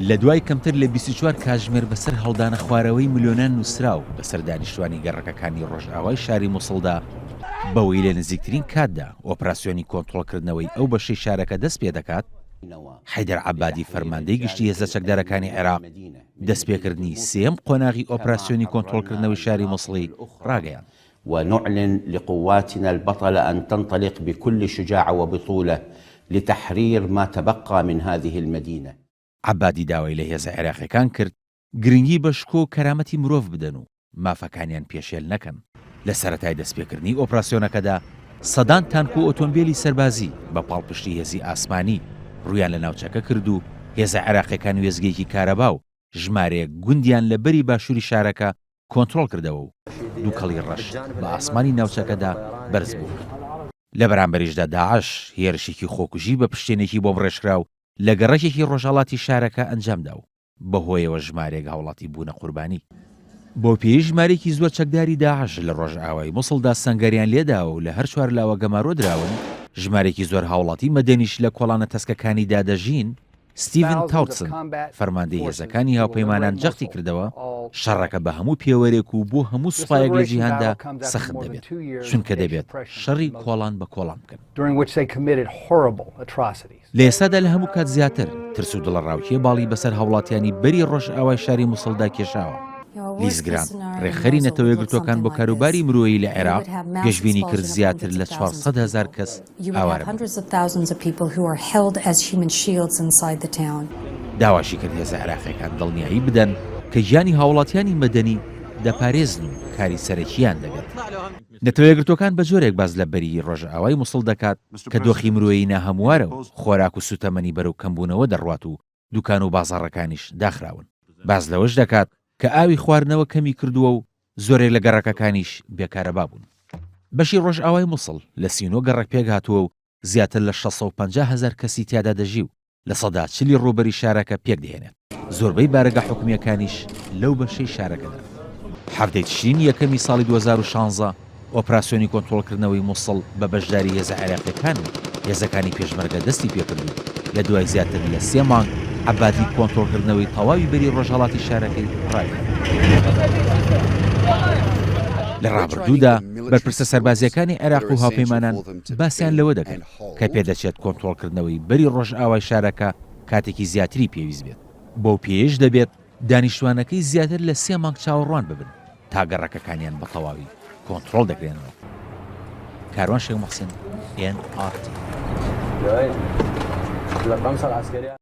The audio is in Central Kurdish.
لە دوای کەمتر لە 24 کاتژمێر بەسەر هەڵدانە خوارەوەی ملیۆنان نووسراو بەسەر دانیشتوانی گەڕەکەکانی ڕۆژئاوای شاری مووسڵدا بەوەی لە نزیکترین کاتدا ئۆپراسیۆنی کۆنتڕۆڵکردنەوەی ئەو بەشەی شارەکە دەست پێ دەکات. حەیدەر عەبادی فەرماندەی گشتی هێزە چەکدارەکانی عێراق دەستپێکردنی سێم قۆناغی ئۆپراسیۆنی کۆنتڕۆڵکردنەوەی شاری مووسڵی ڕاگەیاند. ونعلن لقواتنا البطلة أن تنطلق بكل شجاعة وبطولة لتحرير ما تبقى من هذه المدينة. عەبادی داوای لە هێزە عێراقیەکان کرد گرنگی بە شکۆ و کەرامەتی مرۆڤ بدەن و مافەکانیان پێشێل نەکەن. لە سەرەتای دەستپێکردنی ئۆپراسیۆنەکەدا سەدان تانک و ئۆتۆمبیلی سەربازی بە پاڵپشتی هێزی ئاسمانی ڕویان لە ناوچەکە کرد و هێزە عێراقیەکان وێزگەیەکی کارەبا و ژمارەیەک گوندیان لە بەری باشووری شارەکە کۆنتڕۆڵ کردەوە و دوو کەڵی ڕەش بە ئاسمانی ناوچەکەدا بەرز بوو. لە بەرامبەریشدا داعش هێرشێکی خۆکوژی بە پشتێنێکی بۆم ڕێژکراو لە گەڕەکێکی ڕۆژهەڵاتی شارەکە ئەنجامدا و بەهۆیەوە ژمارێک هاوڵاتی بوونە قوربانی. بۆ پێی ژمارێکی زۆر چەکداری داعش لە ڕۆژئاوای مووسڵدا سەنگەریان لێداوە و لە هەر چوار لاوە گەمارۆ دراون. ژمارێکی زۆر هاوڵاتی مەدەنیش لە کۆڵانە تەسکەکانی دادەژین. ستیڤن تاوتسن فەرماندەی هێزەکانی هاوپەیمانان جەختی کردەوە شەڕەکە بە هەموو پێوەرێک و بۆ هەموو سوپایەک لە جیهاندا سەخت دەبێت چونکە دەبێت شەڕی کۆڵان بە کۆڵان بکەن. لە ئێستادا لە هەموو کات زیاتر ترس و دڵەڕاوکیە باڵی بەسەر هاوڵاتیانی بەری ڕۆژئاوای شاری مووسڵدا کێشاوە. لیزگران ڕێخەری نەتەوە یەکگرتوەکان بۆ کاروباری مرۆیی لە عێراق پێشبینی کرد زیاتر لە 400,000 کەس ئاوارە داواشی کرد هێزە عێراقیەکان دڵنیایی بدەن کە ژیانی هاوڵاتیانی مەدەنی دەپارێزن و کاری سەرەکییان دەبێت. نەتەوە یەکگرتوەکان بە جۆرێک باز لە بەری ڕۆژئاوای مووسڵ دەکات کە دۆخی مرۆیی ناهەموارە و خۆراک و سوتەمەنی بەرەو کەمبوونەوە دەڕوات و دوکان و بازاڕەکانیش داخراون. باز لەوەش دەکات کە ئاوی خواردنەوە کەمی کردووە و زۆرێک لە گەڕەکەکانیش بێکارەبا بوون. بەشی ڕۆژئاوای مووسڵ لە 39 گەڕەک پێک هاتووە و زیاتر لە 650,000 کەسی تیادا دەژی و لە سەدا 40 ڕووبەری شارەکە پێک دێنێت. زۆربەی بارەگە حکومیەکانیش لەو بەشەی شارەکەدا. هەفتەی تشرینی یەکەمی ساڵی 2016 ئۆپراسیۆنی کۆنتڕۆڵکردنەوەی مووسڵ بە بەشداری هێزە عێراقیەکان و هێزەکانی پێشمەرگە دەستی پێکرد و لە دوای زیاتر لە 3 مانگ عەبادی کۆنتڕۆڵکردنەوەی تەواوی بەری ڕۆژهەڵاتی شارەکەی ڕایگەیاند. لە ڕابردوودا بەرپرسە سەربازیەکانی عێراق و هاوپەیمانان باسییان لەوە دەکەن کە پێدەچێت کۆنتڕۆڵکردنەوەی بەری ڕۆژئاوای شارەکە کاتێکی زیاتری پێویست بێت. بۆ پێش دەبێت دانیشتوانەکەی زیاتر لە 3 مانگ چاوەڕوان ببن تا گەڕەکەکانیان بە تەواوی کۆنتڕۆڵ دەکرێنەوە. کاروان شێخ موحسین NRT